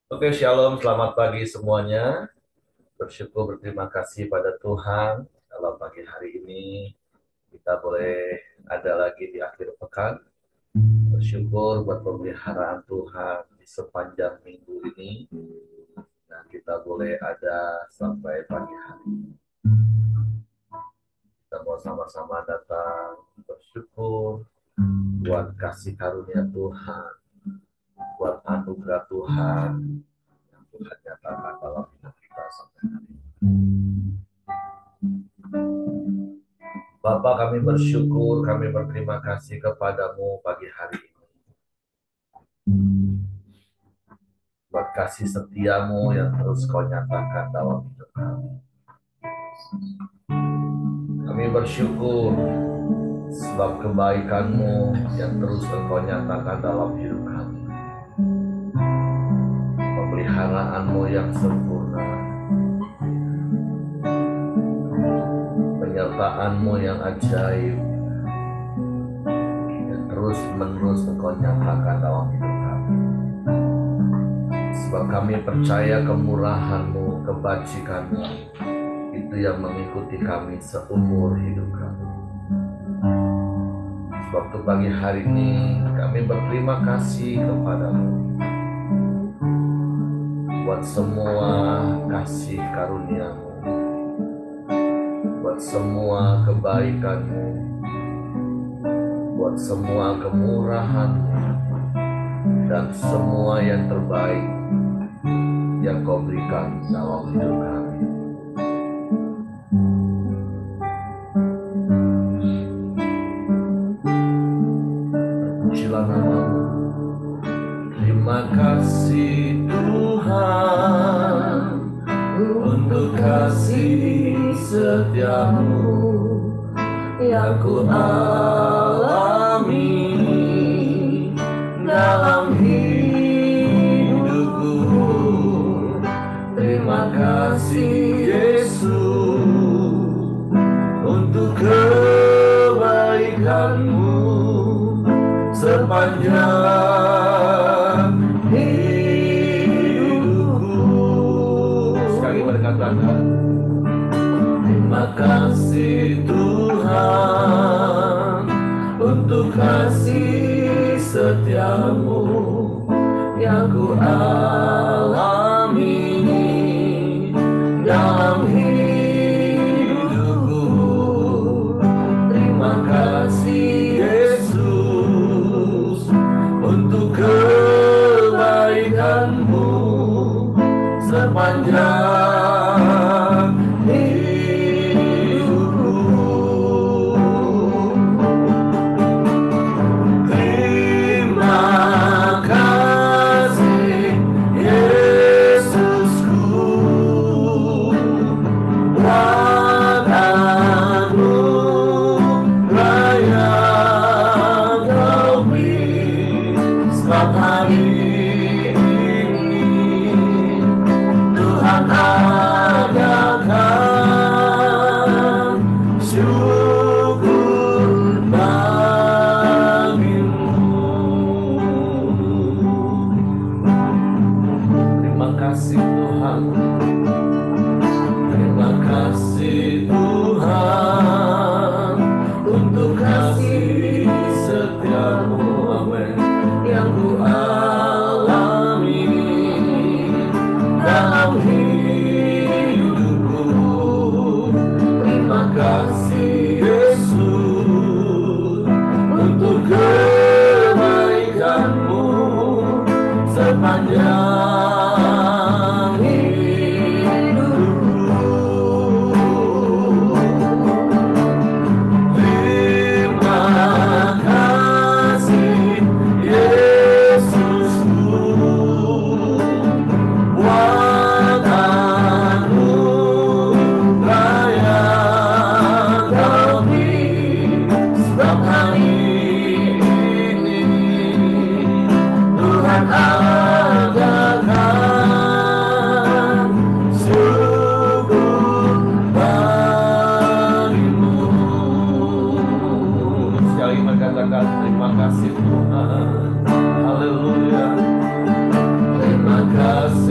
Oke, shalom, selamat pagi semuanya. Bersyukur, berterima kasih pada Tuhan dalam pagi hari ini. Kita boleh ada lagi di akhir pekan. Bersyukur buat pemeliharaan Tuhan di sepanjang minggu ini. Nah, kita boleh ada sampai pagi hari. Kita mau sama-sama datang bersyukur buat kasih karunia Tuhan, buat anugerah Tuhan yang Tuhan nyatakan dalam hidup kita sampai hari ini. Bapa, kami bersyukur, kami berterima kasih kepadamu pagi hari ini. Buat kasih setiamu yang terus kau nyatakan dalam hidup kami. Kami bersyukur sebab kebaikanmu yang terus engkau nyatakan dalam hidup kami. Pemeliharaanmu yang sempurna. Penyertaanmu yang ajaib. Yang terus menerus engkau nyatakan dalam hidup kami. Sebab kami percaya kemurahan-Mu, kebajikan-Mu, itu yang mengikuti kami seumur hidup kami. Sebab untuk pagi hari ini kami berterima kasih kepadamu buat semua kasih karunia-Mu, buat semua kebaikan-Mu, buat semua kemurahan-Mu, dan semua yang terbaik yang kau berikan dalam hidup kami. Terpujilah nama-Mu. Terima kasih Tuhan untuk kasih setiamu yang ku alami dalam hidupku. Terima kasih Yesus untuk kebaikan-Mu sepanjang hidupku. Sekali berkatakan, terima kasih Tuhan untuk kasih setiamu yang ku alami dalam hidupku. Terima kasih Yesus untuk kebaikan-Mu sepanjang hidupku. Terima kasih Yesusku buat anugerah yang Kau beri. Sebab hari ini Tuhan adakan syukur bagimu. Terima kasih Tuhan. Terima kasih Tuhan untuk kasih setiamu, amin, yang ku alami dalam hidupku. Terima kasih Yesus untuk kebaikan-Mu sepanjang hidupku. Terima kasih Yesusku buat anugerah yang Kau beri. Sebab hari ini Tuhan adakan syukur bagimu. Sekali mengatakan terima kasih Tuhan. Haleluya. Terima kasih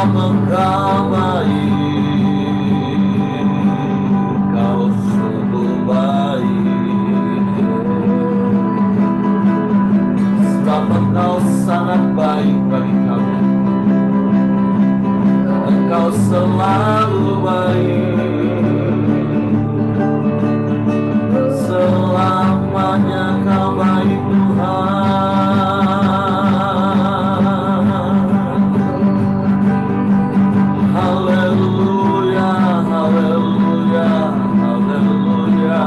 Sebab Engkau baik, Kau sungguh baik. Sebab Engkau sangat baik bagi kami, Engkau selalu baik, selamanya Kau baik Tuhan. Haleluya, haleluya, haleluya.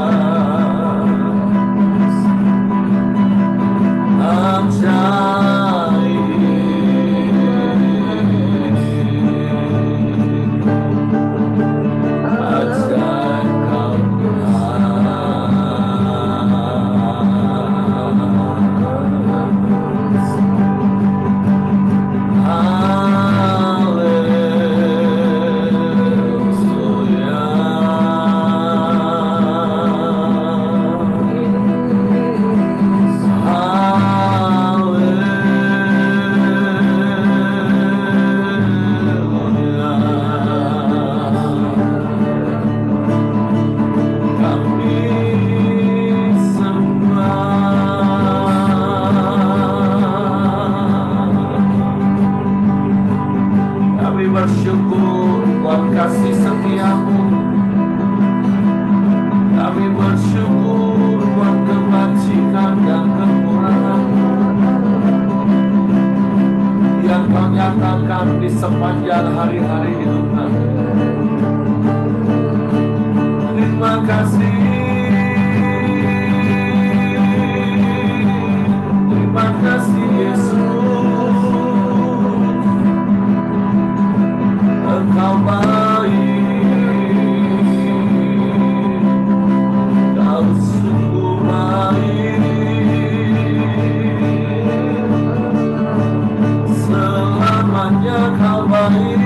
Bersyukur buat kasih setiamu, kami bersyukur buat kebajikan dan kemurahan-Mu yang Kau nyatakan di sepanjang hari-hari hidup kami. Terima kasih, terima kasih Yesus. Engkau baik, Kau sungguh baik, selamanya Kau baik,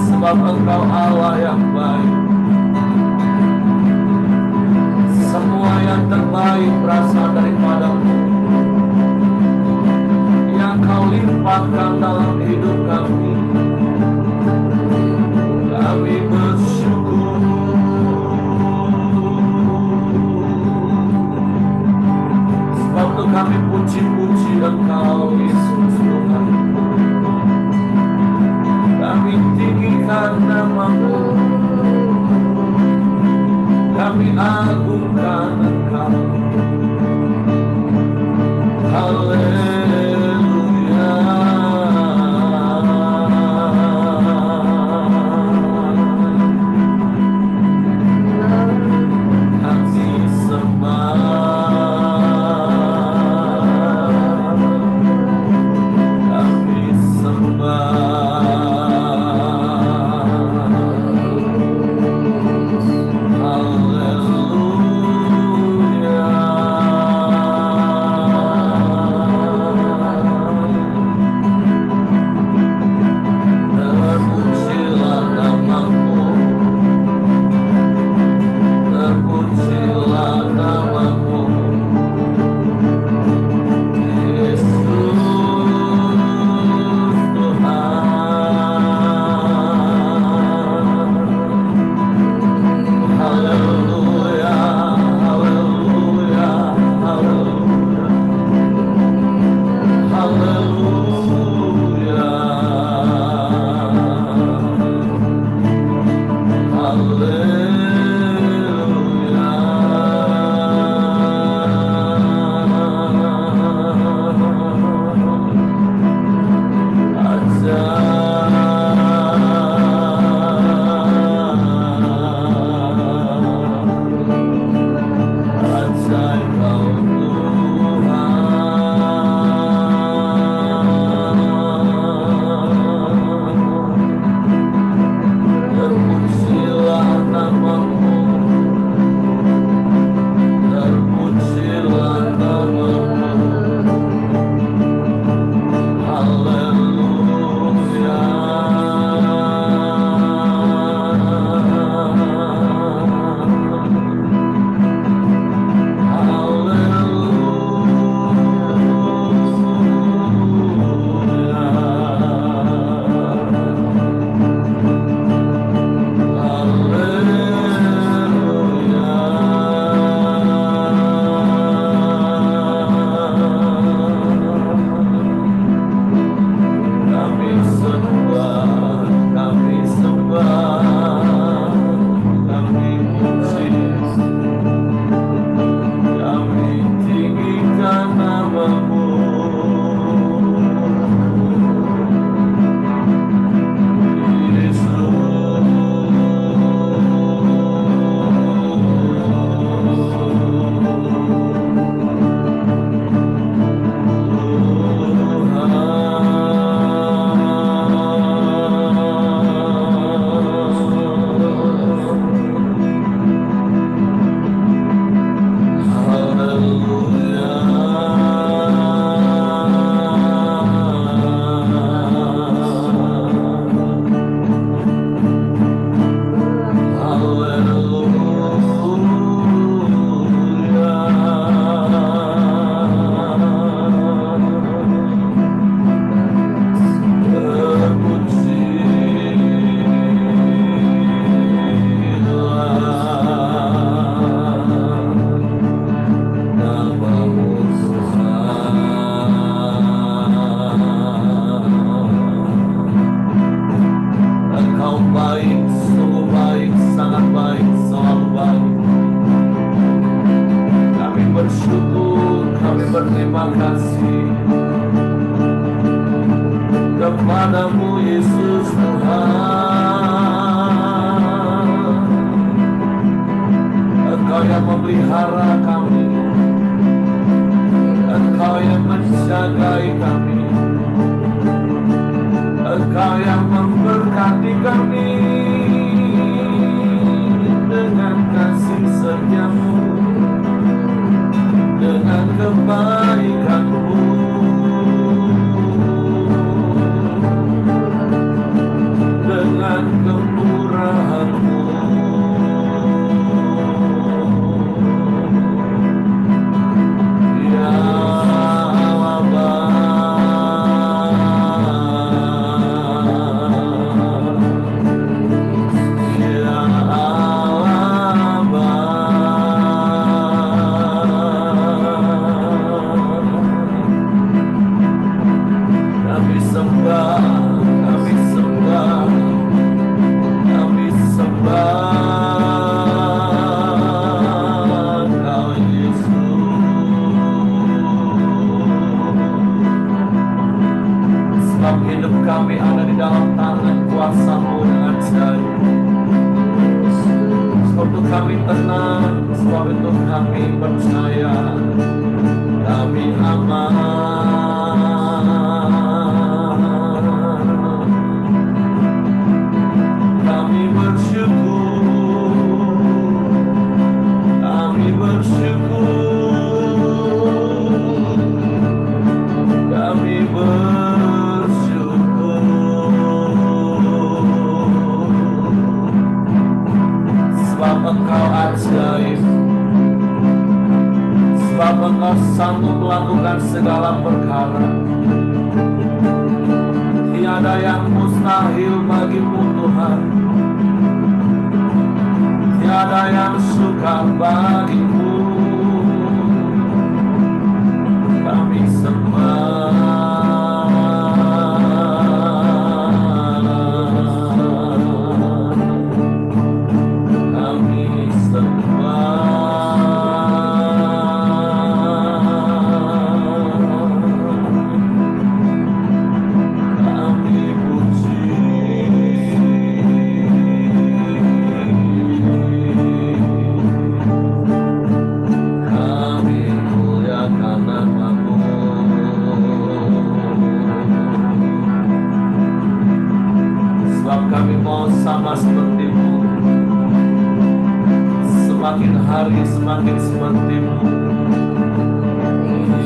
sebab Engkau Allah yang baik. Semua yang terbaik berasal daripada-Mu, Kau limpahkan dalam hidup kami. Kami bersyukur, sebab itu kami puji-puji Engkau Yesus Tuhan. Kami tinggikan nama-Mu, kami agungkan Engkau. Haleluya. Padamu Yesus Tuhan, Engkau yang memelihara kami, Engkau yang menjagai kami, Engkau yang memberkati kami dengan kasih setiamu, dengan kebaikanmu, dengan kemurahanmu. Ya kami ada di dalam tangan kuasa-Mu dengan ajaib. Sebab itu kami tenang, sebab itu kami percaya, kami aman, kami bersyukur, kami bersyukur, kami bersyukur. Sebab Engkau ajaib, sebab Engkau sanggup melakukan segala perkara. Tiada yang mustahil bagimu Tuhan, tiada yang sukar bagimu. Kami sembah, sama seperti-Mu, semakin hari semakin seperti-Mu,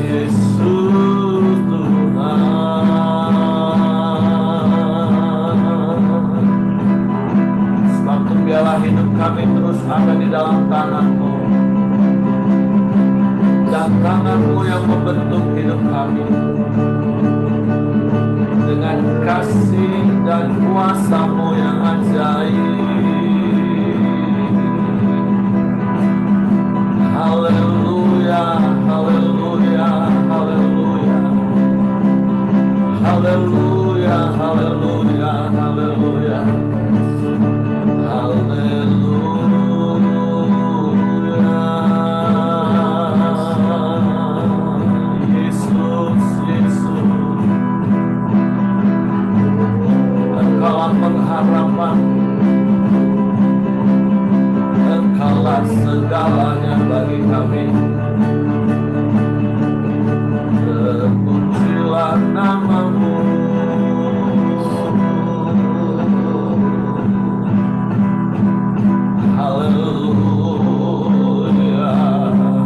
Yesus Tuhan. Sebab itu biarlah hidup kami terus ada di dalam tangan-Mu, dan tangan-Mu yang membentuk hidup kami dengan kasih dan kuasa-Mu yang ajaib. Haleluya, haleluya, haleluya, haleluya, haleluya, haleluya, haleluya. Yesus, Yesus, Engkaulah pengharapan, Engkaulah segalanya bagi kami. Terpujilah nama-Mu, haleluya, haleluya,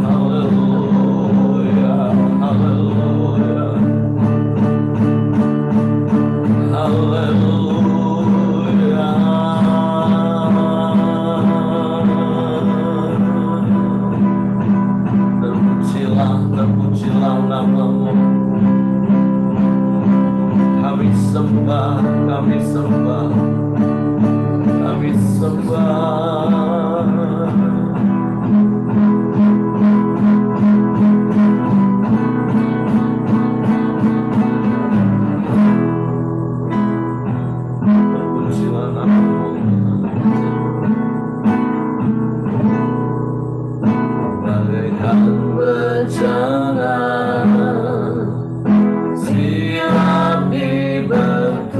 haleluya, haleluya. Terpujilah nama-Mu. Kami sembah, kami sembah, kami sembah. Terpujilah nama-Mu. Bagaikan bencana siap dibentang,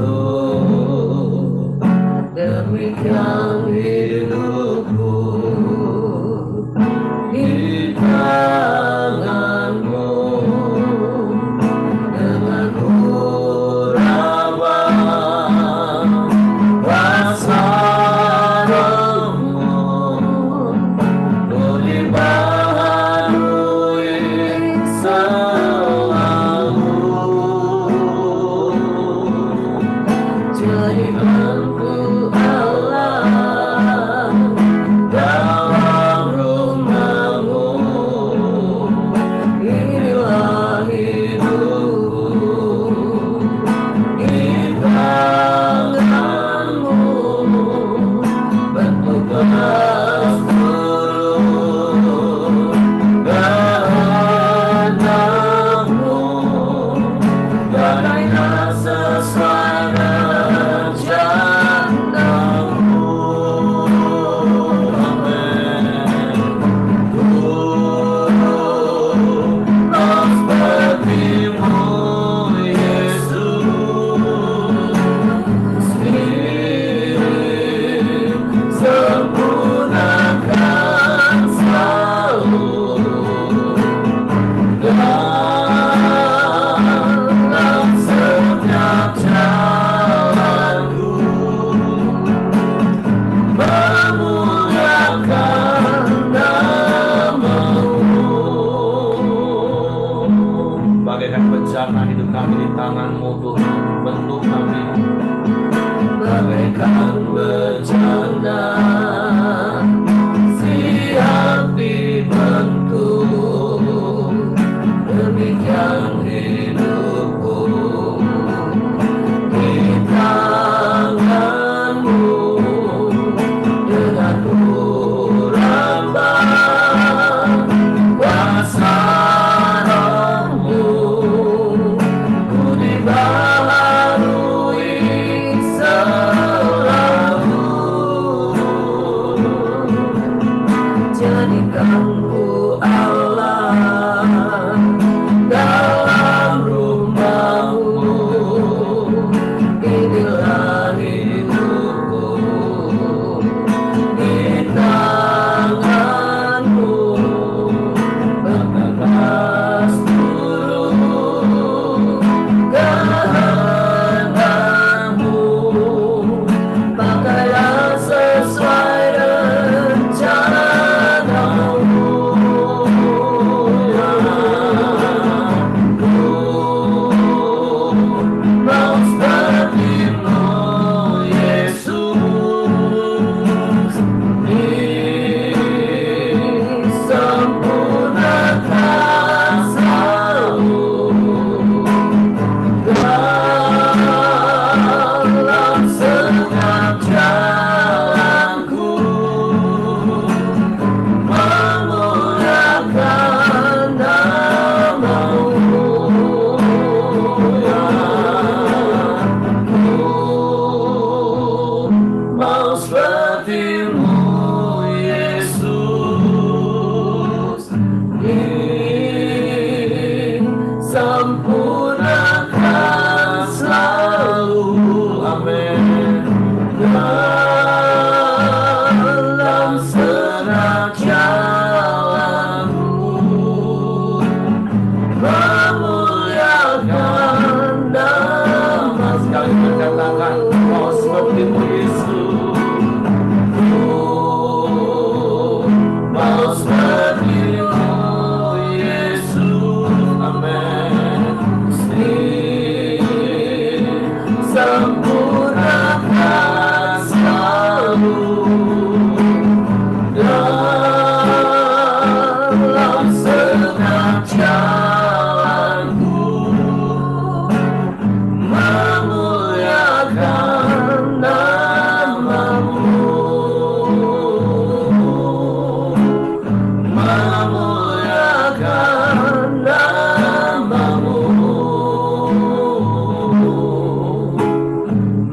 tangan-Mu Tuhan, bentuk kami bagaikan bercanda, siap dibentuk, demikian hidupku di tangan-Mu, dengan urapan kuasa Roh-Mu, ku dibaharui selalu. Jadikan-Ku Allah dalam rumah-Mu, inilah hidupku di tangan-Mu, bergegas turun kehendak-Mu, pakailah sesuai rencana-Mu, ya. Ku mau seperti-Mu, Yesus, disempurnakan selalu dalam setiap jalanku, memuliakan nama-Mu, ya. Ku mau seperti-Mu, Yesus, disempurnakan selalu, amin, dalam setiap jalanku, memuliakan nama. Sekali berkatakan, mau seperti-Mu, Yesus, mau seperti-Mu, Yesus, amin, sempurnakan selalu dalam setiap jalanku, memuliakan nama-Mu, memuliakan nama-Mu,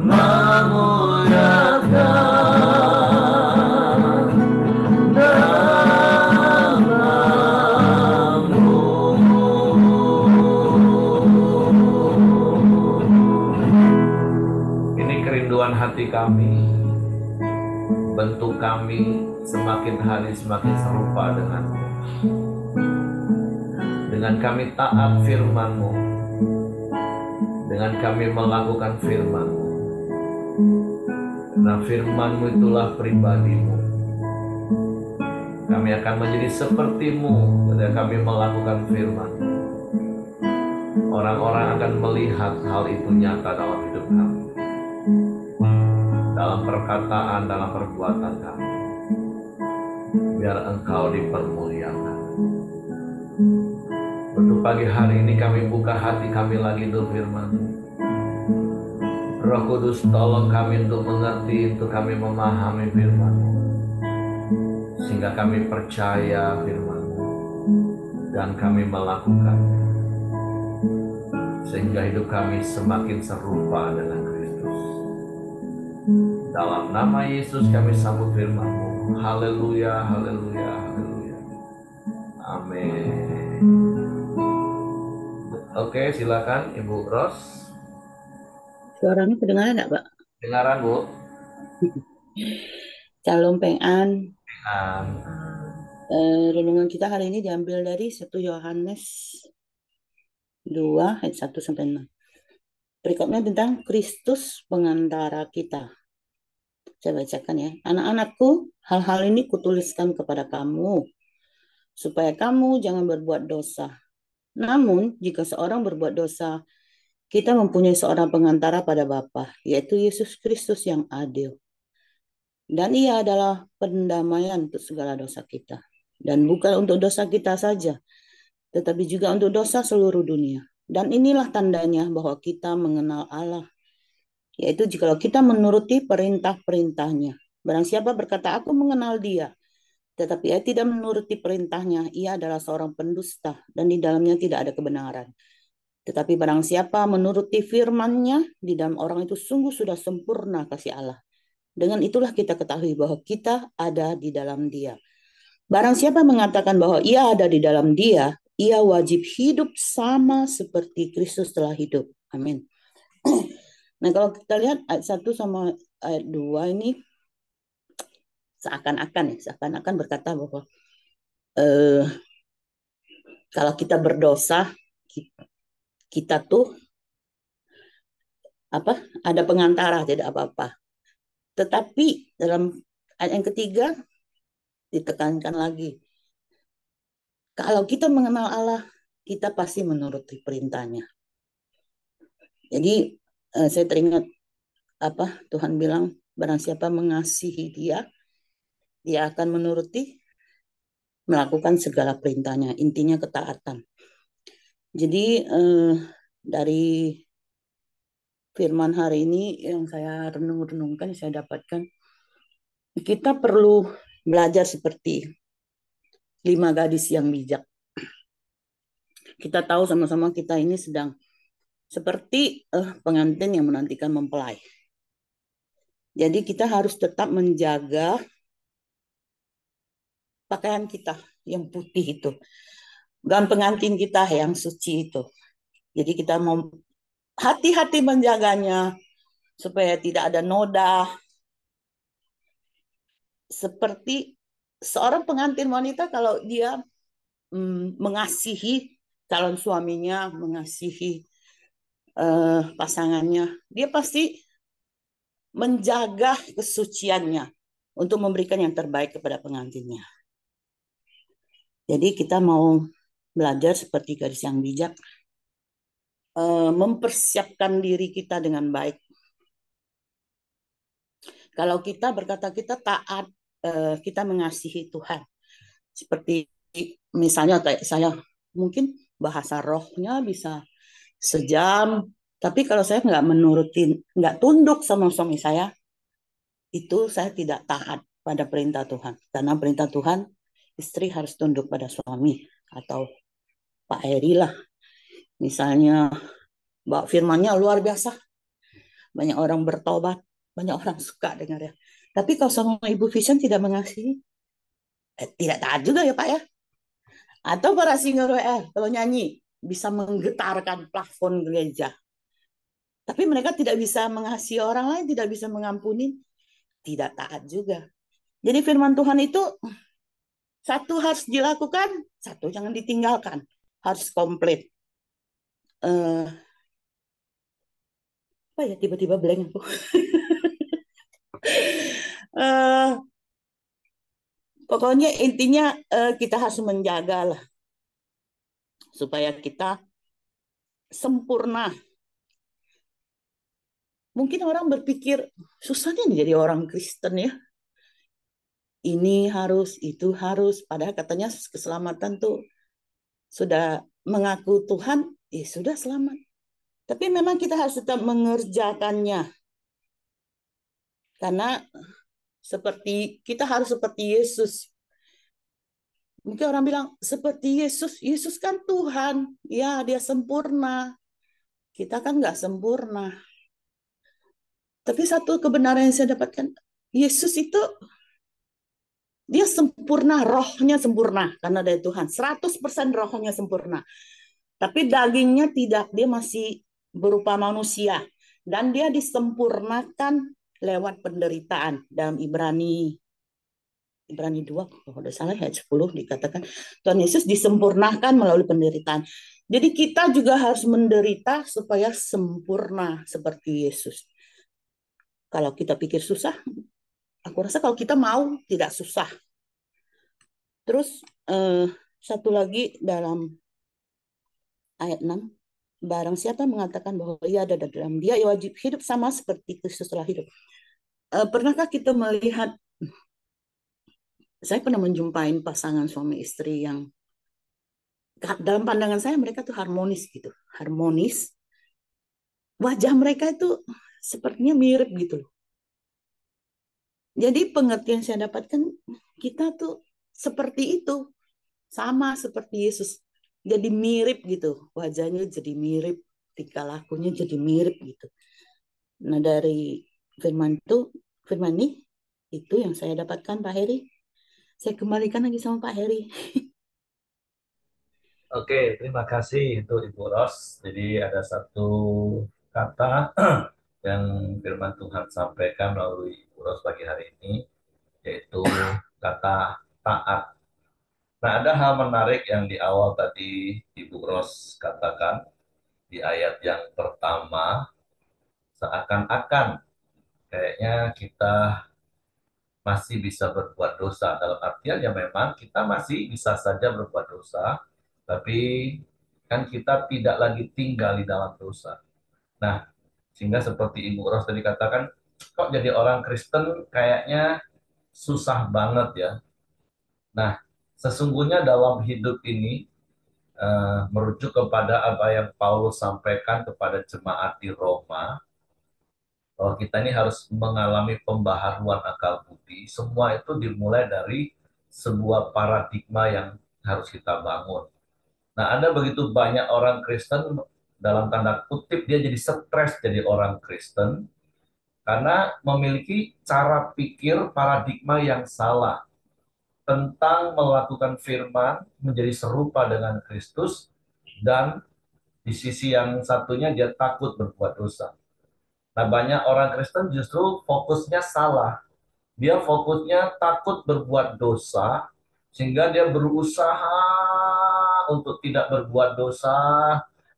memuliakan nama-Mu. Ini kerinduan hati kami, bentuk kami semakin hari semakin serupa dengan-Mu. Dengan kami taat firman-Mu, dengan kami melakukan firman-Mu. Nah, firman-Mu itulah pribadi-Mu. Kami akan menjadi seperti-Mu ketika kami melakukan firman-Mu. Orang-orang akan melihat hal itu nyata dalam hidup kami, dalam perkataan, dalam perbuatan kami. Biar Engkau dipermuliakan. Untuk pagi hari ini kami buka hati kami lagi untuk firman-Mu. Roh Kudus, tolong kami untuk mengerti, untuk kami memahami firman-Mu, sehingga kami percaya firman-Mu dan kami melakukannya, sehingga hidup kami semakin serupa dengan Kristus. Dalam nama Yesus kami sambut firman-Mu. Haleluya, haleluya, haleluya. Amin. Oke, silakan Ibu Ros. Suaranya kedengaran enggak, Pak? Dengaran, Bu. Shalom Peng-an. Amin. Renungan kita hari ini diambil dari 1 Yohanes 2 ayat 1 sampai 6. Berikutnya tentang Kristus pengantara kita. Saya bacakan ya. Anak-anakku, hal-hal ini kutuliskan kepada kamu, supaya kamu jangan berbuat dosa. Namun, jika seorang berbuat dosa, kita mempunyai seorang pengantara pada Bapa, yaitu Yesus Kristus yang adil. Dan ia adalah pendamaian untuk segala dosa kita. Dan bukan untuk dosa kita saja, tetapi juga untuk dosa seluruh dunia. Dan inilah tandanya bahwa kita mengenal Allah, yaitu jikalau kita menuruti perintah-perintahnya. Barang siapa berkata, aku mengenal dia, tetapi ia tidak menuruti perintahnya, ia adalah seorang pendusta, dan di dalamnya tidak ada kebenaran. Tetapi barang siapa menuruti firman-Nya, di dalam orang itu sungguh sudah sempurna kasih Allah. Dengan itulah kita ketahui bahwa kita ada di dalam Dia. Barang siapa mengatakan bahwa ia ada di dalam Dia, ia wajib hidup sama seperti Kristus telah hidup. Amin. Nah, kalau kita lihat ayat 1 sama ayat 2 ini seakan-akan berkata bahwa kalau kita berdosa, kita tuh ada pengantara, tidak apa-apa. Tetapi dalam ayat yang ketiga ditekankan lagi, kalau kita mengenal Allah, kita pasti menuruti perintahnya. Jadi saya teringat Tuhan bilang, barang siapa mengasihi dia, dia akan menuruti, melakukan segala perintahnya. Intinya ketaatan. Jadi dari firman hari ini yang saya renung-renungkan, saya dapatkan, kita perlu belajar seperti 5 gadis yang bijak. Kita tahu sama-sama kita ini sedang seperti pengantin yang menantikan mempelai. Jadi kita harus tetap menjaga pakaian kita yang putih itu, dan pengantin kita yang suci itu. Jadi kita mau hati-hati menjaganya supaya tidak ada noda. Seperti seorang pengantin wanita, kalau dia mengasihi calon suaminya, mengasihi pasangannya, dia pasti menjaga kesuciannya untuk memberikan yang terbaik kepada pengantinnya. Jadi kita mau belajar seperti gadis yang bijak, mempersiapkan diri kita dengan baik. Kalau kita berkata kita taat, kita mengasihi Tuhan. Seperti misalnya kayak saya, mungkin bahasa rohnya bisa sejam, tapi kalau saya nggak tunduk sama suami saya, itu saya tidak taat pada perintah Tuhan. Karena perintah Tuhan, istri harus tunduk pada suami. Atau Pak Eri lah, misalnya firmannya luar biasa, banyak orang bertobat, banyak orang suka dengar ya. Tapi kalau sama Ibu Vision tidak mengasihi, tidak taat juga ya Pak ya. Atau para singer WR, kalau nyanyi, bisa menggetarkan plafon gereja. Tapi mereka tidak bisa mengasihi orang lain, tidak bisa mengampuni, tidak taat juga. Jadi firman Tuhan itu, satu harus dilakukan, satu jangan ditinggalkan. Harus komplit. Apa ya, tiba-tiba blank aku. Pokoknya intinya kita harus menjaga lah supaya kita sempurna. Mungkin orang berpikir susahnya nih jadi orang Kristen ya. Ini harus, itu harus. Padahal katanya keselamatan tuh sudah mengaku Tuhan, ya sudah selamat. Tapi memang kita harus tetap mengerjakannya. Karena kita harus seperti Yesus. Mungkin orang bilang, seperti Yesus. Yesus kan Tuhan. Ya, dia sempurna. Kita kan nggak sempurna. Tapi satu kebenaran yang saya dapatkan, Yesus itu, dia sempurna, rohnya sempurna. Karena dari Tuhan. 100% rohnya sempurna. Tapi dagingnya tidak. Dia masih berupa manusia. Dan dia disempurnakan lewat penderitaan. Dalam Ibrani 2, kalau udah salah ayat 10 dikatakan Tuhan Yesus disempurnakan melalui penderitaan. Jadi kita juga harus menderita supaya sempurna seperti Yesus. Kalau kita pikir susah, aku rasa kalau kita mau tidak susah. Terus satu lagi dalam ayat 6, barang siapa mengatakan bahwa ia ada dalam dia, ia wajib hidup sama seperti Kristus telah hidup. Pernahkah kita melihat, saya pernah menjumpai pasangan suami istri yang dalam pandangan saya mereka tuh harmonis gitu, harmonis, wajah mereka itu sepertinya mirip gitu loh. Jadi pengertian saya dapatkan, kita tuh seperti itu, sama seperti Yesus. Jadi mirip gitu, wajahnya jadi mirip, tingkah lakunya jadi mirip gitu. Nah dari firman itu, firman ini, itu yang saya dapatkan Pak Heri. Saya kembalikan lagi sama Pak Heri. Oke, terima kasih untuk Ibu Ros. Jadi ada satu kata yang firman Tuhan sampaikan melalui Ibu Ros pagi hari ini, yaitu kata taat. Nah, ada hal menarik yang di awal tadi Ibu Ros katakan di ayat yang pertama, seakan-akan kayaknya kita masih bisa berbuat dosa. Dalam artian ya memang kita masih bisa saja berbuat dosa, tapi kan kita tidak lagi tinggal di dalam dosa. Nah, sehingga seperti Ibu Ros tadi katakan, kok jadi orang Kristen kayaknya susah banget ya. Nah, sesungguhnya dalam hidup ini merujuk kepada apa yang Paulus sampaikan kepada jemaat di Roma, bahwa kita ini harus mengalami pembaharuan akal budi. Semua itu dimulai dari sebuah paradigma yang harus kita bangun. Nah, ada begitu banyak orang Kristen, dalam tanda kutip dia jadi stres jadi orang Kristen, karena memiliki cara pikir paradigma yang salah tentang melakukan firman menjadi serupa dengan Kristus, dan di sisi yang satunya dia takut berbuat dosa. Nah, banyak orang Kristen justru fokusnya salah. Dia fokusnya takut berbuat dosa, sehingga dia berusaha untuk tidak berbuat dosa.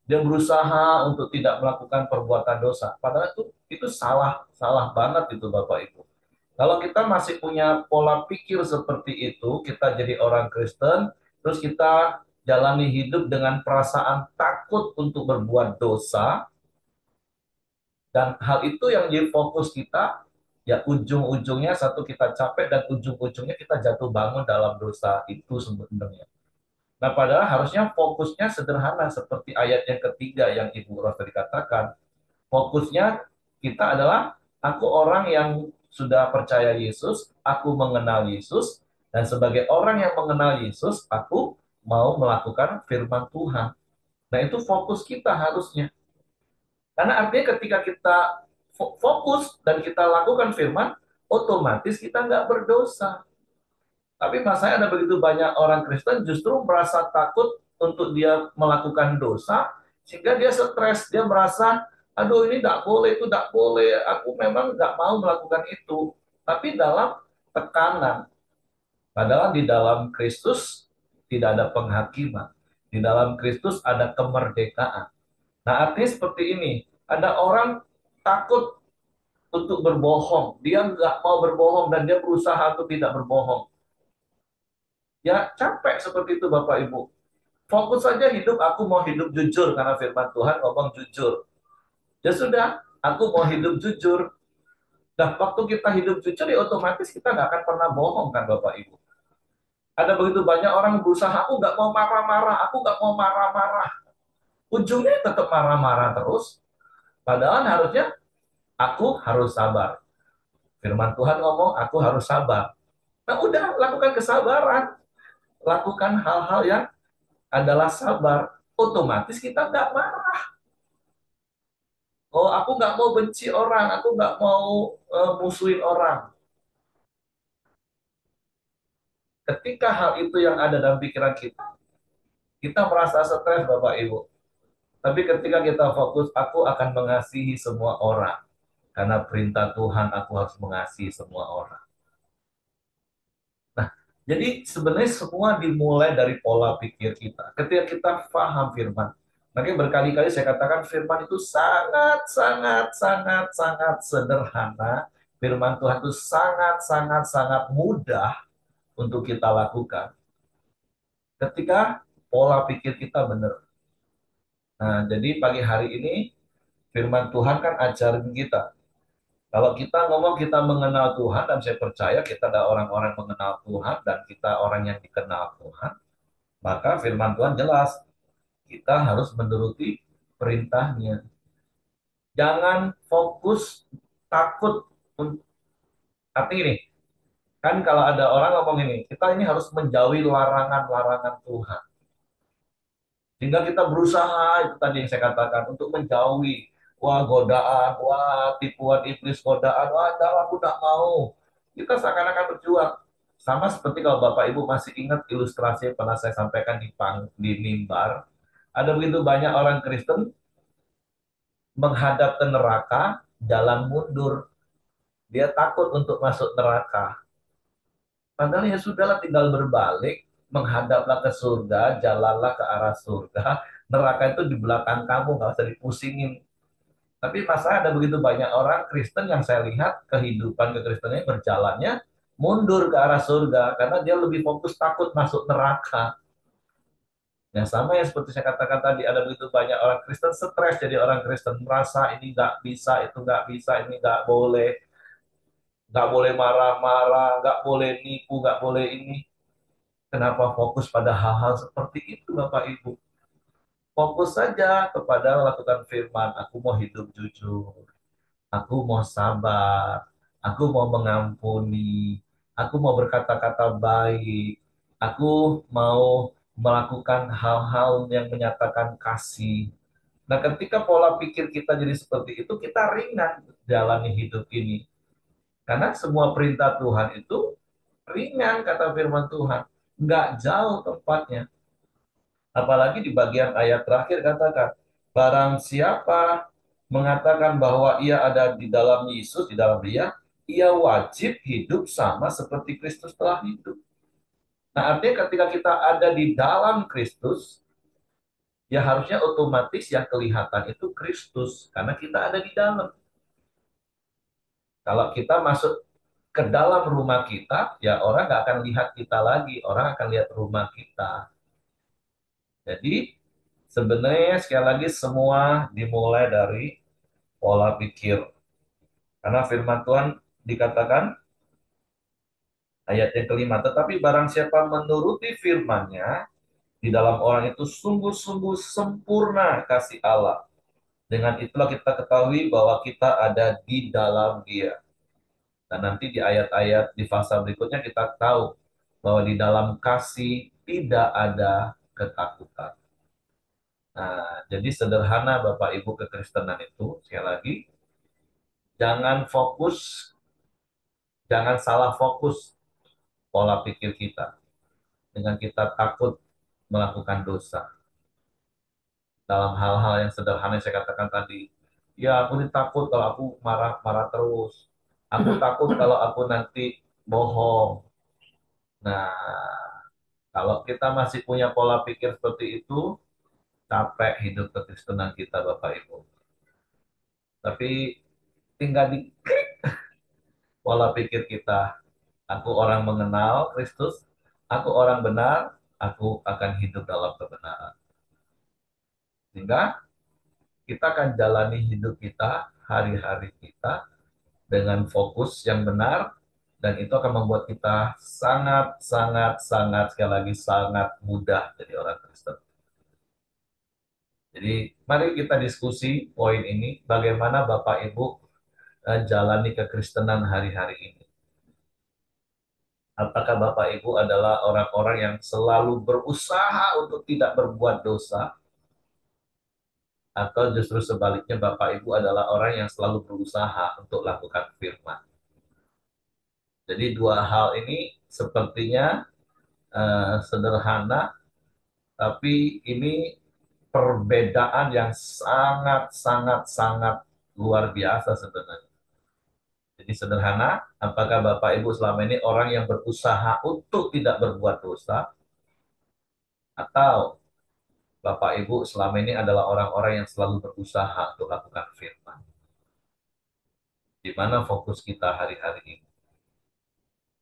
Dia berusaha untuk tidak melakukan perbuatan dosa. Padahal itu salah, salah banget itu Bapak Ibu. Kalau kita masih punya pola pikir seperti itu, kita jadi orang Kristen, terus kita jalani hidup dengan perasaan takut untuk berbuat dosa, dan hal itu yang jadi fokus kita, ya ujung-ujungnya satu kita capek dan ujung-ujungnya kita jatuh bangun dalam dosa itu sebenarnya. Nah, padahal harusnya fokusnya sederhana seperti ayat yang ketiga yang Ibu Ros tadi katakan. Fokusnya kita adalah aku orang yang sudah percaya Yesus, aku mengenal Yesus, dan sebagai orang yang mengenal Yesus, aku mau melakukan firman Tuhan. Nah, itu fokus kita harusnya. Karena artinya ketika kita fokus dan kita lakukan firman, otomatis kita nggak berdosa. Tapi masanya ada begitu banyak orang Kristen justru merasa takut untuk dia melakukan dosa, sehingga dia stres, dia merasa, aduh ini tidak boleh, itu tidak boleh, aku memang nggak mau melakukan itu. Tapi dalam tekanan, padahal di dalam Kristus tidak ada penghakiman. Di dalam Kristus ada kemerdekaan. Nah, artinya seperti ini, ada orang takut untuk berbohong, dia nggak mau berbohong dan dia berusaha untuk tidak berbohong. Ya capek seperti itu Bapak Ibu. Fokus saja hidup, aku mau hidup jujur karena firman Tuhan ngomong jujur. Ya sudah, aku mau hidup jujur. Dan waktu kita hidup jujur, ya otomatis kita nggak akan pernah bohong kan Bapak Ibu. Ada begitu banyak orang berusaha, aku nggak mau marah-marah, aku nggak mau marah-marah. Ujungnya tetap marah-marah terus. Padahal harusnya aku harus sabar. Firman Tuhan ngomong, aku harus sabar. Nah udah, lakukan kesabaran. Lakukan hal-hal yang adalah sabar. Otomatis kita nggak marah. Oh, aku nggak mau benci orang, aku nggak mau musuhin orang. Ketika hal itu yang ada dalam pikiran kita, kita merasa stres, Bapak Ibu. Tapi ketika kita fokus, aku akan mengasihi semua orang. Karena perintah Tuhan, aku harus mengasihi semua orang. Nah, jadi sebenarnya semua dimulai dari pola pikir kita. Ketika kita paham firman, makanya berkali-kali saya katakan firman itu sangat, sangat, sangat, sangat sederhana. Firman Tuhan itu sangat, sangat, sangat mudah untuk kita lakukan. Ketika pola pikir kita benar. Nah, jadi pagi hari ini firman Tuhan kan ajarin kita. Kalau kita ngomong kita mengenal Tuhan, dan saya percaya kita ada orang-orang mengenal Tuhan, dan kita orang yang dikenal Tuhan, maka firman Tuhan jelas, kita harus menuruti perintahnya. Jangan fokus takut. Artinya ini, kan kalau ada orang ngomong ini, kita ini harus menjauhi larangan-larangan Tuhan. Sehingga kita berusaha, itu tadi yang saya katakan, untuk menjauhi. Wah, godaan, wah, tipuan iblis, godaan, wah, dah, aku tak mau. Kita seakan-akan berjuang. Sama seperti kalau Bapak Ibu masih ingat ilustrasi yang pernah saya sampaikan di mimbar. Ada begitu banyak orang Kristen menghadap ke neraka, jalan mundur. Dia takut untuk masuk neraka. Padahal ya sudahlah, tinggal berbalik, menghadaplah ke surga, jalanlah ke arah surga. Neraka itu di belakang kamu, nggak usah dipusingin. Tapi masa ada begitu banyak orang Kristen yang saya lihat kehidupan kekristenannya berjalannya mundur ke arah surga karena dia lebih fokus takut masuk neraka. Yang sama yang seperti saya katakan tadi, ada begitu banyak orang Kristen stres jadi orang Kristen, merasa ini nggak bisa, itu nggak bisa, ini nggak boleh marah-marah, nggak boleh nipu, nggak boleh ini. Kenapa fokus pada hal-hal seperti itu, Bapak Ibu? Fokus saja kepada melakukan firman. Aku mau hidup jujur, aku mau sabar, aku mau mengampuni, aku mau berkata-kata baik, aku mau melakukan hal-hal yang menyatakan kasih. Nah, ketika pola pikir kita jadi seperti itu, kita ringan jalani hidup ini. Karena semua perintah Tuhan itu ringan, kata firman Tuhan. Nggak jauh tempatnya. Apalagi di bagian ayat terakhir katakan, barang siapa mengatakan bahwa ia ada di dalam Yesus, di dalam dia, ia wajib hidup sama seperti Kristus telah hidup. Nah, artinya ketika kita ada di dalam Kristus, ya harusnya otomatis yang kelihatan itu Kristus, karena kita ada di dalam. Kalau kita masuk ke dalam rumah kita, ya orang nggak akan lihat kita lagi, orang akan lihat rumah kita. Jadi, sebenarnya sekali lagi semua dimulai dari pola pikir. Karena firman Tuhan dikatakan ayat yang kelima, tetapi barang siapa menuruti firman-Nya, di dalam orang itu sungguh-sungguh sempurna kasih Allah. Dengan itulah kita ketahui bahwa kita ada di dalam Dia. Dan nanti di ayat-ayat di fase berikutnya kita tahu bahwa di dalam kasih tidak ada ketakutan. Nah, jadi sederhana Bapak Ibu kekristenan itu, sekali lagi, jangan fokus, jangan salah fokus pola pikir kita dengan kita takut melakukan dosa. Dalam hal-hal yang sederhana yang saya katakan tadi, ya aku ini takut kalau aku marah-marah terus. Aku takut kalau aku nanti bohong. Nah, kalau kita masih punya pola pikir seperti itu, capek hidup kekristenan kita, Bapak Ibu. Tapi tinggal di pola pikir kita. Aku orang mengenal Kristus, aku orang benar, aku akan hidup dalam kebenaran. Sehingga kita akan jalani hidup kita, hari-hari kita, dengan fokus yang benar, dan itu akan membuat kita sangat, sangat, sangat, sekali lagi, sangat mudah jadi orang Kristen. Jadi, mari kita diskusi poin ini, bagaimana Bapak Ibu jalani kekristenan hari-hari ini. Apakah Bapak Ibu adalah orang-orang yang selalu berusaha untuk tidak berbuat dosa, atau justru sebaliknya Bapak Ibu adalah orang yang selalu berusaha untuk lakukan firman. Jadi dua hal ini sepertinya sederhana, tapi ini perbedaan yang sangat, sangat, sangat luar biasa sebenarnya. Jadi sederhana, apakah Bapak Ibu selama ini orang yang berusaha untuk tidak berbuat dosa, atau Bapak Ibu selama ini adalah orang-orang yang selalu berusaha untuk lakukan firman? Di mana fokus kita hari-hari ini?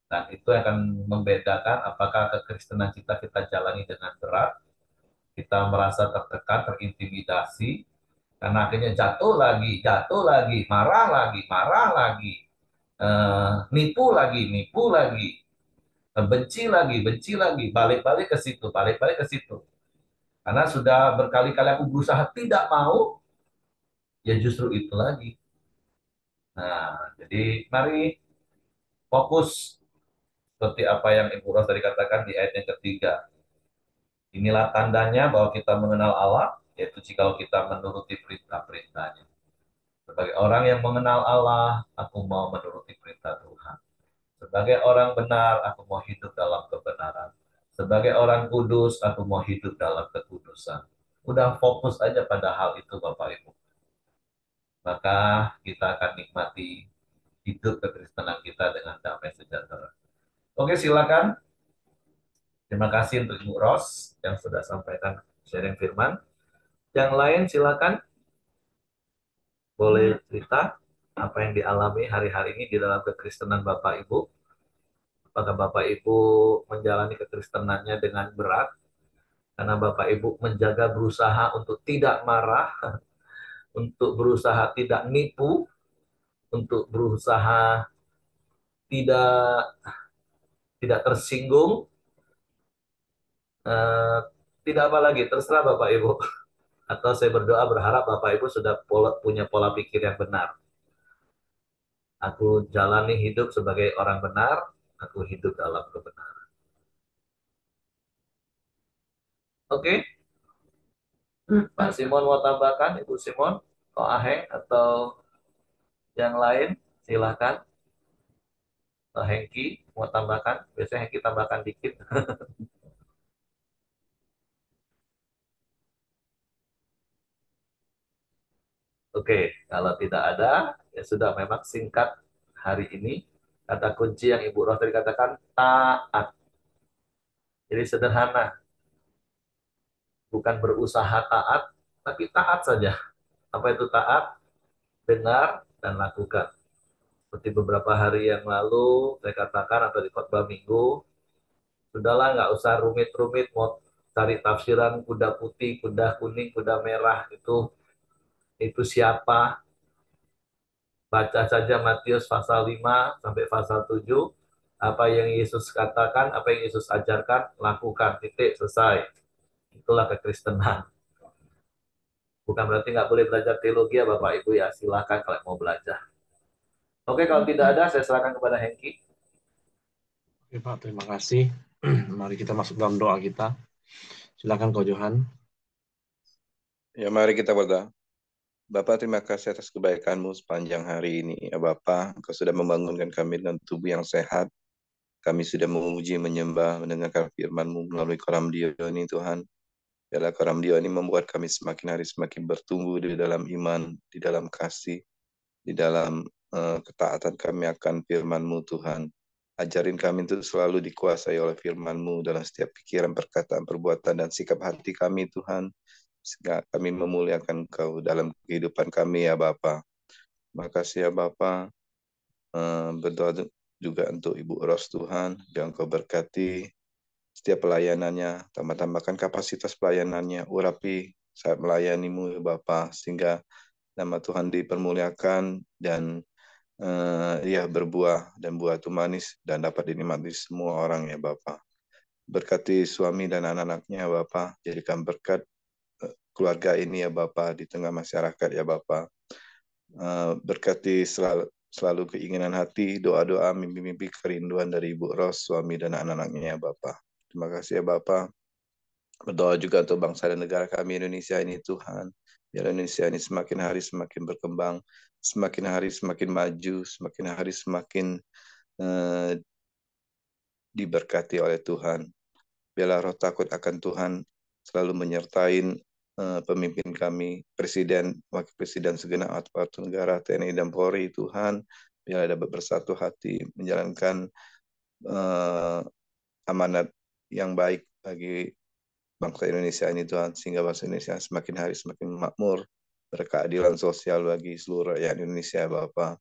Dan itu akan membedakan apakah kekristenan kita jalani dengan berat, kita merasa tertekan, terintimidasi, karena akhirnya marah lagi, nipu lagi, benci lagi, balik-balik ke situ. Karena sudah berkali-kali aku berusaha tidak mau, ya justru itu lagi. Nah, jadi mari fokus seperti apa yang Ibu Ros tadi katakan di ayat yang ketiga. Inilah tandanya bahwa kita mengenal Allah, yaitu jika kita menuruti perintah-perintahnya. Sebagai orang yang mengenal Allah, aku mau menuruti perintah Tuhan. Sebagai orang benar, aku mau hidup dalam kebenaran. Sebagai orang kudus, aku mau hidup dalam kekudusan. Udah fokus aja pada hal itu, Bapak Ibu. Maka kita akan nikmati hidup kekristenan kita dengan damai sejahtera. Oke, silakan. Terima kasih untuk Ibu Ros yang sudah sampaikan sharing firman. Yang lain silakan boleh cerita apa yang dialami hari-hari ini di dalam kekristenan Bapak Ibu. Apakah Bapak Ibu menjalani kekristenannya dengan berat? Karena Bapak Ibu menjaga berusaha untuk tidak marah, untuk berusaha tidak nipu, untuk berusaha tidak tidak tersinggung, eh, tidak apa lagi, terserah Bapak Ibu. Atau saya berdoa berharap Bapak Ibu sudah punya pola pikir yang benar. Aku jalani hidup sebagai orang benar, aku hidup dalam kebenaran. Oke, Pak Simon mau tambahkan, Ibu Simon, Ko Aheng atau yang lain, silakan. Pak Hengki mau tambahkan, biasanya Hengki tambahkan dikit. Oke, kalau tidak ada, ya sudah memang singkat hari ini. Kata kunci yang Ibu Ros tadi katakan, taat. Jadi sederhana, bukan berusaha taat, tapi taat saja. Apa itu taat? Dengar dan lakukan. Seperti beberapa hari yang lalu, saya katakan atau di khotbah minggu, sudahlah nggak usah rumit-rumit, mau cari tafsiran kuda putih, kuda kuning, kuda merah, itu siapa? Baca saja Matius pasal 5 sampai pasal 7. Apa yang Yesus katakan, apa yang Yesus ajarkan, lakukan. Titik, selesai. Itulah kekristenan. Bukan berarti nggak boleh belajar teologi ya Bapak Ibu ya. Silakan kalau mau belajar. Oke, kalau tidak ada, saya serahkan kepada Hengki. Oke Pak, terima kasih. Mari kita masuk dalam doa kita. Silakan Ko Johan. Ya, mari kita berdoa. Bapak, terima kasih atas kebaikan-Mu sepanjang hari ini. Ya Bapak, Engkau sudah membangunkan kami dengan tubuh yang sehat. Kami sudah memuji, menyembah, mendengarkan firman-Mu melalui kolam Dio ini, Tuhan. Biarlah kolam Dio ini membuat kami semakin hari semakin bertumbuh di dalam iman, di dalam kasih, di dalam ketaatan kami akan firman-Mu, Tuhan. Ajarin kami untuk selalu dikuasai oleh firman-Mu dalam setiap pikiran, perkataan, perbuatan, dan sikap hati kami, Tuhan. Sehingga kami memuliakan Engkau dalam kehidupan kami, ya Bapa. Makasih ya Bapa. Berdoa juga untuk Ibu Ros, Tuhan, yang Engkau berkati setiap pelayanannya, tambah-tambahkan kapasitas pelayanannya, urapi saat melayanimu, ya Bapa, sehingga nama Tuhan dipermuliakan dan ya berbuah dan buah itu manis dan dapat dinikmati semua orang, ya Bapa. Berkati suami dan anak-anaknya, Bapa, jadikan berkat keluarga ini, ya Bapa, di tengah masyarakat, ya Bapa. Berkati selalu keinginan hati, doa-doa, mimpi-mimpi, kerinduan dari Ibu Ros, suami dan anak-anaknya, ya Bapa. Terima kasih ya Bapa. Berdoa juga untuk bangsa dan negara kami Indonesia ini, Tuhan. Biar Indonesia ini semakin hari semakin berkembang, semakin hari semakin maju, semakin hari semakin diberkati oleh Tuhan. Biarlah roh takut akan Tuhan selalu menyertai pemimpin kami, Presiden, Wakil Presiden segenap aparatur negara, TNI dan Polri, Tuhan. Biarlah dapat bersatu hati menjalankan amanat yang baik bagi bangsa Indonesia ini, Tuhan, sehingga bangsa Indonesia semakin hari semakin makmur, berkeadilan sosial bagi seluruh rakyat Indonesia, Bapak.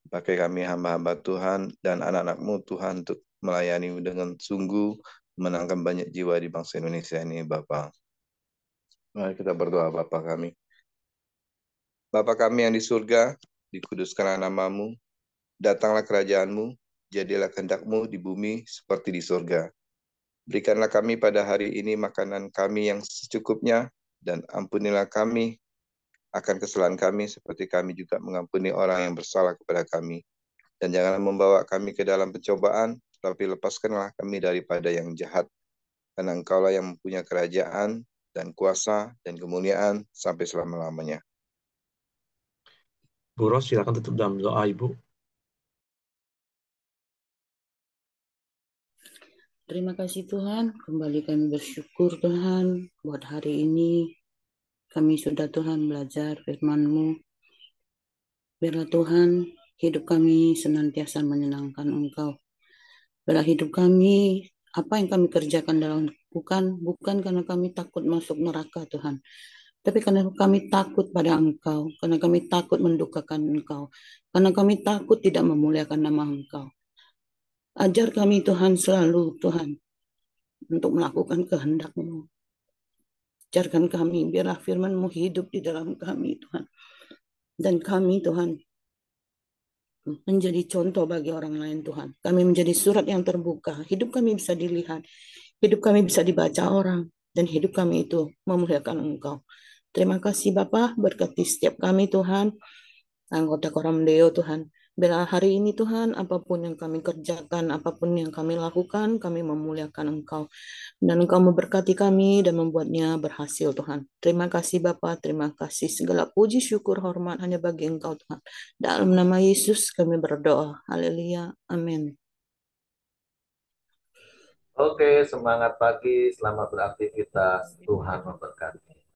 Pakai kami hamba-hamba Tuhan dan anak-anak-Mu, Tuhan, untuk melayani dengan sungguh, menangkan banyak jiwa di bangsa Indonesia ini, Bapak. Mari kita berdoa Bapa kami. Bapa kami yang di surga, dikuduskanlah namamu, datanglah kerajaanmu, jadilah kehendak-mu di bumi seperti di surga. Berikanlah kami pada hari ini makanan kami yang secukupnya, dan ampunilah kami akan kesalahan kami seperti kami juga mengampuni orang yang bersalah kepada kami. Dan janganlah membawa kami ke dalam pencobaan, tapi lepaskanlah kami daripada yang jahat. Karena Engkaulah yang mempunyai kerajaan dan kuasa dan kemuliaan sampai selama-lamanya. Bu Ros, silakan tutup dalam doa, Ibu. Terima kasih Tuhan, kembali kami bersyukur Tuhan buat hari ini. Kami sudah Tuhan belajar firman-Mu. Biarlah Tuhan hidup kami senantiasa menyenangkan Engkau. Biarlah hidup kami, apa yang kami kerjakan dalam bukan karena kami takut masuk neraka Tuhan. Tapi karena kami takut pada Engkau, karena kami takut mendukakan Engkau, karena kami takut tidak memuliakan nama Engkau. Ajar kami Tuhan selalu Tuhan untuk melakukan kehendak-Mu. Ajarkan kami, biarlah firman-Mu hidup di dalam kami Tuhan. Dan kami Tuhan menjadi contoh bagi orang lain Tuhan. Kami menjadi surat yang terbuka. Hidup kami bisa dilihat. Hidup kami bisa dibaca orang. Dan hidup kami itu memuliakan Engkau. Terima kasih Bapa, berkati setiap kami Tuhan. Anggota Koram Deo Tuhan. Bila hari ini Tuhan, apapun yang kami kerjakan, apapun yang kami lakukan, kami memuliakan Engkau. Dan Engkau memberkati kami dan membuatnya berhasil Tuhan. Terima kasih Bapa, terima kasih. Segala puji, syukur, hormat hanya bagi Engkau Tuhan. Dalam nama Yesus kami berdoa. Haleluya. Amin. Oke, semangat pagi, selamat beraktivitas. Tuhan memberkati.